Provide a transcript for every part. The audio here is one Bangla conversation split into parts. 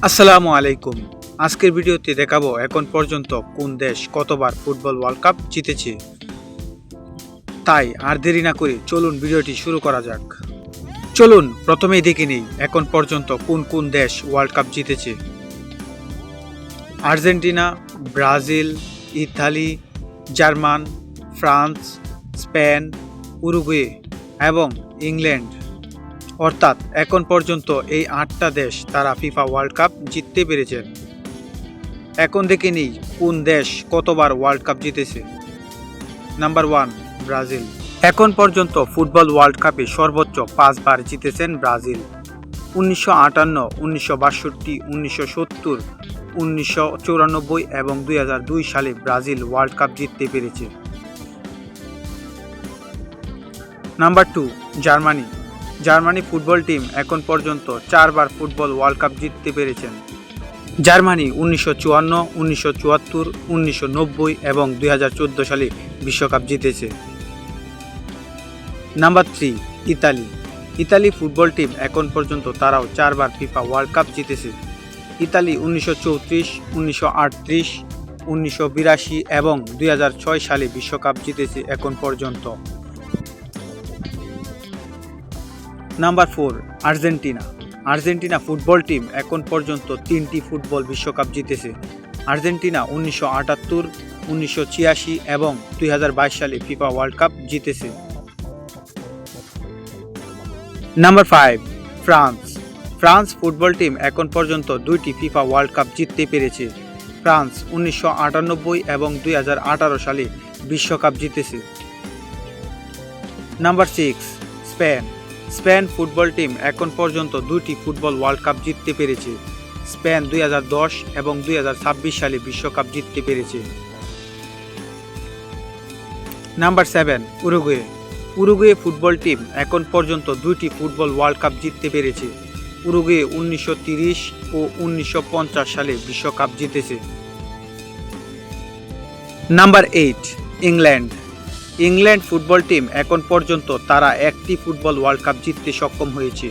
আসসালামু আলাইকুম। আজকের ভিডিওতে দেখাবো এখন পর্যন্ত কোন দেশ কতবার ফুটবল ওয়ার্ল্ড কাপ জিতেছে। তাই আর দেরি না করে চলুন ভিডিওটি শুরু করা যাক। চলুন প্রথমেই দেখে নিই এখন পর্যন্ত কোন কোন দেশ ওয়ার্ল্ড কাপ জিতেছে। Argentina, Brazil, Italy, German, France, Spain, Uruguay এবং ইংল্যান্ড। অর্থাৎ এখন পর্যন্ত এই 8টা দেশ তারা ফিফা ওয়ার্ল্ড কাপ জিততে পেরেছেন। এখন দেখে নিই কোন দেশ কতবার ওয়ার্ল্ড কাপ জিতেছে। Number 1, Brazil. এখন পর্যন্ত ফুটবল ওয়ার্ল্ড কাপে সর্বোচ্চ 5 বার জিতেছেন ব্রাজিল। 1958, 1962, 1970, 1994 এবং 2002 সালে ব্রাজিল ওয়ার্ল্ড কাপ জিততে পেরেছে। Number 2, Germany. Germany football team এখন পর্যন্ত 4 বার ফুটবল ওয়ার্ল্ড কাপ জিততে পেরেছেন। জার্মানি 1954, 1974, 1990 এবং 2014 সালে বিশ্বকাপ জিতেছে। Number 3, Italy. Italy football team এখন পর্যন্ত তারাও 4 বার ফিফা ওয়ার্ল্ড কাপ জিতেছে। ইতালি 1934, 1938, 1982 এবং 2006 সালে বিশ্বকাপ জিতেছে এখন পর্যন্ত। Number 4, Argentina. Argentina football team এখন পর্যন্ত 3টি ফুটবল বিশ্বকাপ জিতেছে। আর্জেন্টিনা 1978, 1986 এবং 2022 সালে ফিফা ওয়ার্ল্ড কাপ জিতেছে। Number 5, France. France football team এখন পর্যন্ত 2টি ফিফা ওয়ার্ল্ড কাপ জিততে পেরেছে। ফ্রান্স 1998 এবং 2018 সালে বিশ্বকাপ জিতেছে। Number 6, Spain. Spain football team এখন পর্যন্ত 2টি ফুটবল ওয়ার্ল্ড কাপ জিততে পেরেছে। স্পেন 2010 এবং 2026 সালে বিশ্বকাপ জিততে পেরেছে। Number 7, Uruguay. Uruguay football team এখন পর্যন্ত 2টি ফুটবল ওয়ার্ল্ড কাপ জিততে পেরেছে। উরুগুয়ে 1930 ও 1950 সালে বিশ্বকাপ জিতেছে। Number 8, England. England football team এখন পর্যন্ত তারা 1টি ফুটবল ওয়ার্ল্ড কাপ জিততে সক্ষম হয়েছে।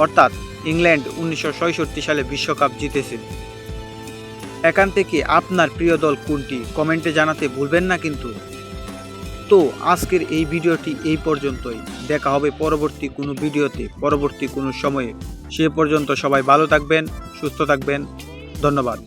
অর্থাৎ ইংল্যান্ড 1966 সালে বিশ্বকাপ জিতেছে। এখান থেকে আপনার প্রিয় দল কোনটি কমেন্টে জানাতে ভুলবেন না কিন্তু। তো আজকের এই ভিডিওটি এই পর্যন্তই। দেখা হবে পরবর্তী কোনো ভিডিওতে, পরবর্তী কোনো সময়ে। সে পর্যন্ত সবাই ভালো থাকবেন, সুস্থ থাকবেন। ধন্যবাদ।